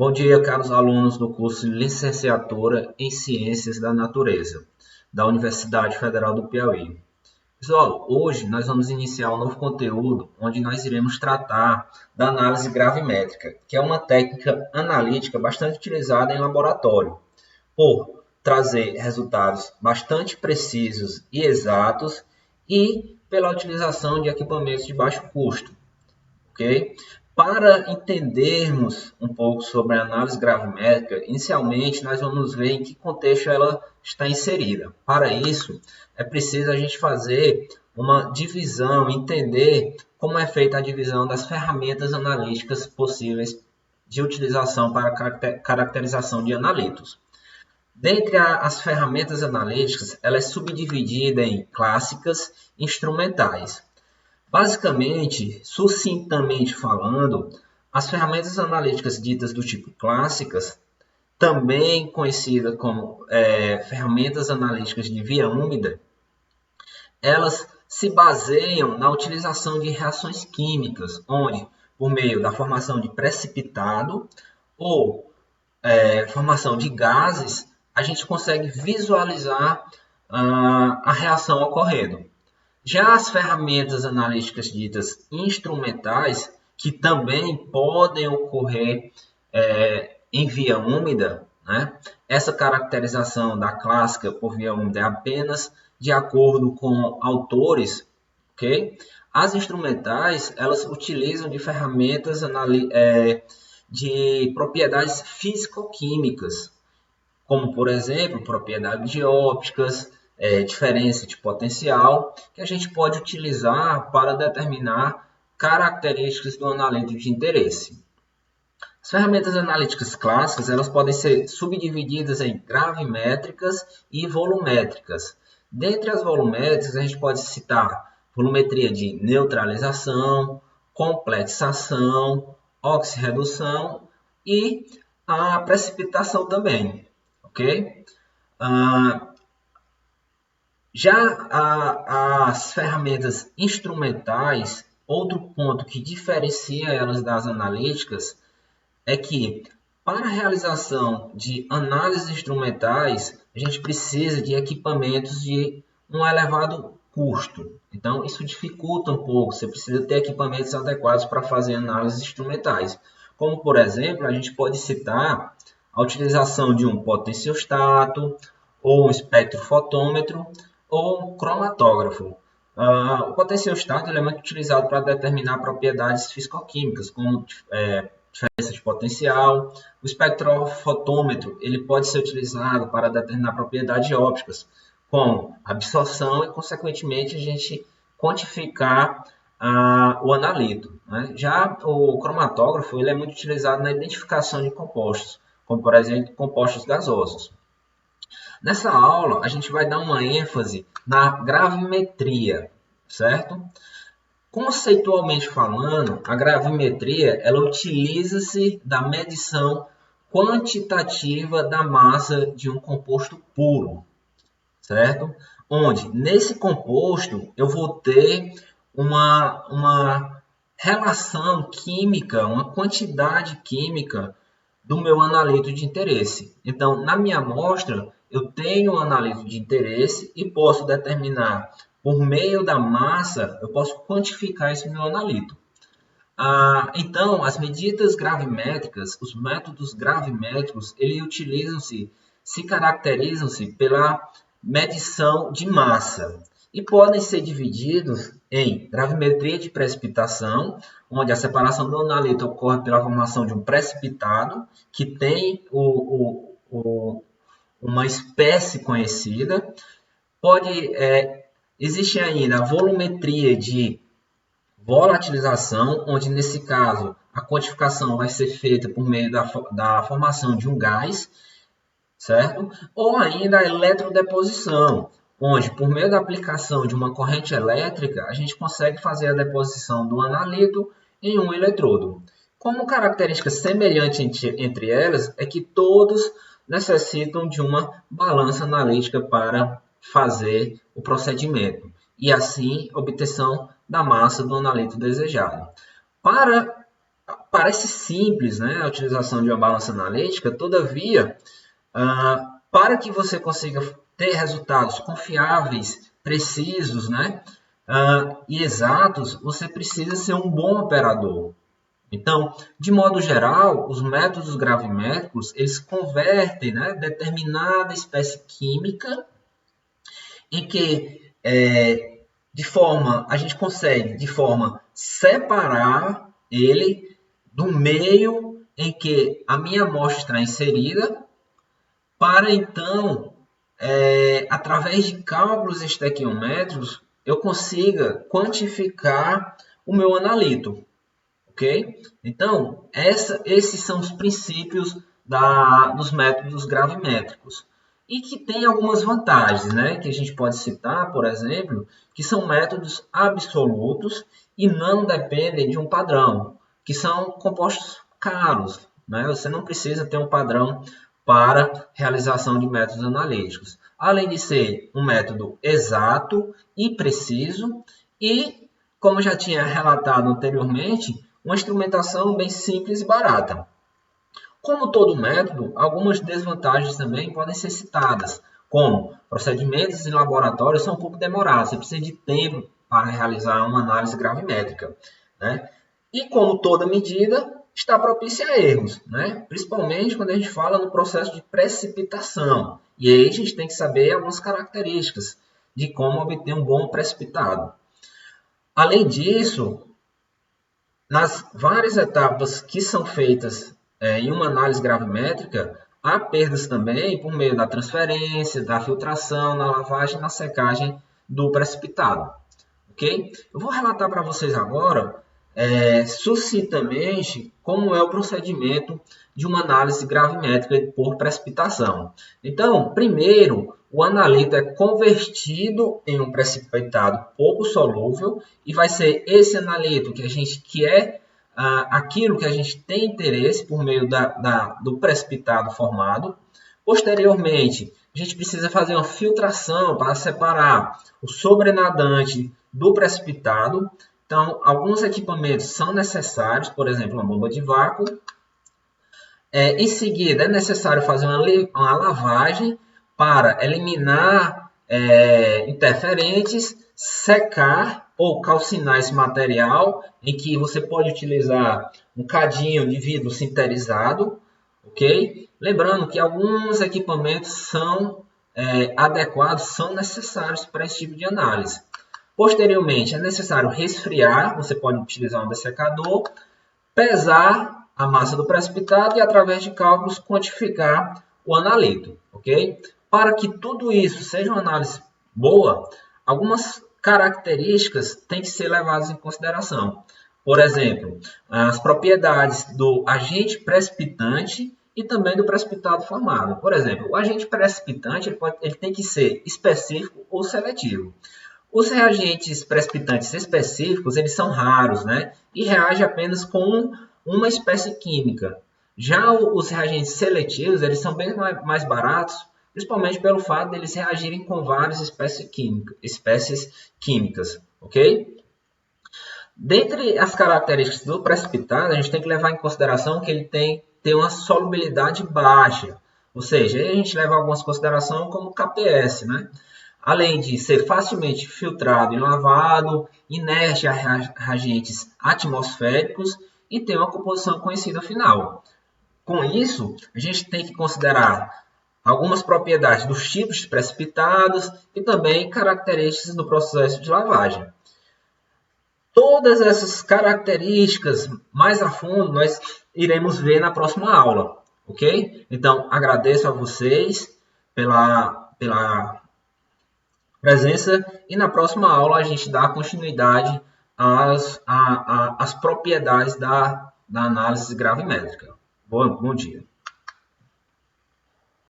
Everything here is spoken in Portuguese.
Bom dia, caros alunos do curso de Licenciatura em Ciências da Natureza, da Universidade Federal do Piauí. Pessoal, hoje nós vamos iniciar um novo conteúdo onde nós iremos tratar da análise gravimétrica, que é uma técnica analítica bastante utilizada em laboratório, por trazer resultados bastante precisos e exatos e pela utilização de equipamentos de baixo custo. Ok? Para entendermos um pouco sobre a análise gravimétrica, inicialmente nós vamos ver em que contexto ela está inserida. Para isso, é preciso a gente fazer uma divisão, entender como é feita a divisão das ferramentas analíticas possíveis de utilização para caracterização de analitos. Dentre as ferramentas analíticas, ela é subdividida em clássicas e instrumentais. Basicamente, sucintamente falando, as ferramentas analíticas ditas do tipo clássicas, também conhecidas como ferramentas analíticas de via úmida, elas se baseiam na utilização de reações químicas, onde, por meio da formação de precipitado ou formação de gases, a gente consegue visualizar a reação ocorrendo. Já as ferramentas analíticas ditas instrumentais, que também podem ocorrer em via úmida, né? Essa caracterização da clássica por via úmida é apenas de acordo com autores, ok? As instrumentais, elas utilizam de ferramentas de propriedades físico-químicas, como, por exemplo, propriedades de ópticas, diferença de potencial, que a gente pode utilizar para determinar características do analítico de interesse. As ferramentas analíticas clássicas elas podem ser subdivididas em gravimétricas e volumétricas. Dentre as volumétricas, a gente pode citar volumetria de neutralização, complexação, oxirredução e a precipitação também. Ok? Já as ferramentas instrumentais, outro ponto que diferencia elas das analíticas é que, para a realização de análises instrumentais, a gente precisa de equipamentos de um elevado custo. Então, isso dificulta um pouco, você precisa ter equipamentos adequados para fazer análises instrumentais. Como, por exemplo, a gente pode citar a utilização de um potenciostato, ou um espectrofotômetro, ou um cromatógrafo. O potenciostato é muito utilizado para determinar propriedades físico-químicas, como diferença de potencial. O espectrofotômetro ele pode ser utilizado para determinar propriedades ópticas, como absorção e, consequentemente, a gente quantificar o analito. Né? Já o cromatógrafo ele é muito utilizado na identificação de compostos, como, por exemplo, compostos gasosos. Nessa aula, a gente vai dar uma ênfase na gravimetria, certo? Conceitualmente falando, a gravimetria ela utiliza-se da medição quantitativa da massa de um composto puro, certo? Onde, nesse composto, eu vou ter uma relação química, uma quantidade química do meu analito de interesse. Então, na minha amostra, eu tenho um analito de interesse e posso determinar, por meio da massa, eu posso quantificar esse meu analito. Então, as medidas gravimétricas, os métodos gravimétricos, eles utilizam-se, se caracterizam-se pela medição de massa e podem ser divididos em gravimetria de precipitação, onde a separação do analito ocorre pela formação de um precipitado, que tem uma espécie conhecida. Existe ainda a volumetria de volatilização, onde nesse caso a quantificação vai ser feita por meio da formação de um gás, certo? Ou ainda a eletrodeposição, onde por meio da aplicação de uma corrente elétrica a gente consegue fazer a deposição do analito em um eletrodo. Como característica semelhante entre elas é que todos necessitam de uma balança analítica para fazer o procedimento e assim obtenção da massa do analito desejado. Para Parece simples, né, a utilização de uma balança analítica, todavia, para que você consiga ter resultados confiáveis, precisos, né, e exatos, você precisa ser um bom operador. Então, de modo geral, os métodos gravimétricos, eles convertem, né, determinada espécie química em que a gente consegue de forma separar ele do meio em que a minha amostra está inserida, para então, através de cálculos estequiométricos, eu consiga quantificar o meu analito. Ok? Então, esses são os princípios dos métodos gravimétricos. E que tem algumas vantagens, né? Que a gente pode citar, por exemplo, que são métodos absolutos e não dependem de um padrão, que são compostos caros. Né? Você não precisa ter um padrão para realização de métodos analíticos. Além de ser um método exato e preciso e, como já tinha relatado anteriormente, uma instrumentação bem simples e barata. Como todo método, algumas desvantagens também podem ser citadas, como procedimentos em laboratório são um pouco demorados, você precisa de tempo para realizar uma análise gravimétrica. Né? E como toda medida, está propícia a erros, né? Principalmente quando a gente fala no processo de precipitação. E aí a gente tem que saber algumas características de como obter um bom precipitado. Além disso, nas várias etapas que são feitas em uma análise gravimétrica, há perdas também por meio da transferência, da filtração, na lavagem e na secagem do precipitado. Okay? Eu vou relatar para vocês agora, sucintamente, como é o procedimento de uma análise gravimétrica por precipitação. Então, primeiro, o analito é convertido em um precipitado pouco solúvel e vai ser esse analito que a gente quer, aquilo que a gente tem interesse por meio do precipitado formado. Posteriormente, a gente precisa fazer uma filtração para separar o sobrenadante do precipitado. Então, alguns equipamentos são necessários, por exemplo, uma bomba de vácuo. Em seguida, é necessário fazer uma lavagem para eliminar interferentes, secar ou calcinar esse material, em que você pode utilizar um cadinho de vidro sinterizado, ok? Lembrando que alguns equipamentos são adequados, são necessários para esse tipo de análise. Posteriormente, é necessário resfriar, você pode utilizar um dessecador, pesar a massa do precipitado e, através de cálculos, quantificar o analito. Ok? Para que tudo isso seja uma análise boa, algumas características têm que ser levadas em consideração. Por exemplo, as propriedades do agente precipitante e também do precipitado formado. Por exemplo, o agente precipitante ele tem que ser específico ou seletivo. Os reagentes precipitantes específicos, eles são raros, né? E reagem apenas com uma espécie química. Já os reagentes seletivos, eles são bem mais baratos, principalmente pelo fato de eles reagirem com várias espécies químicas, ok? Dentre as características do precipitado, a gente tem que levar em consideração que ele tem uma solubilidade baixa, ou seja, aí a gente leva algumas considerações como KPS, né? Além de ser facilmente filtrado e lavado, inerte a reagentes atmosféricos e ter uma composição conhecida final. Com isso, a gente tem que considerar algumas propriedades dos tipos de precipitados e também características do processo de lavagem. Todas essas características mais a fundo nós iremos ver na próxima aula, ok? Então, agradeço a vocês pela presença e na próxima aula a gente dá continuidade às propriedades da análise gravimétrica. Bom dia.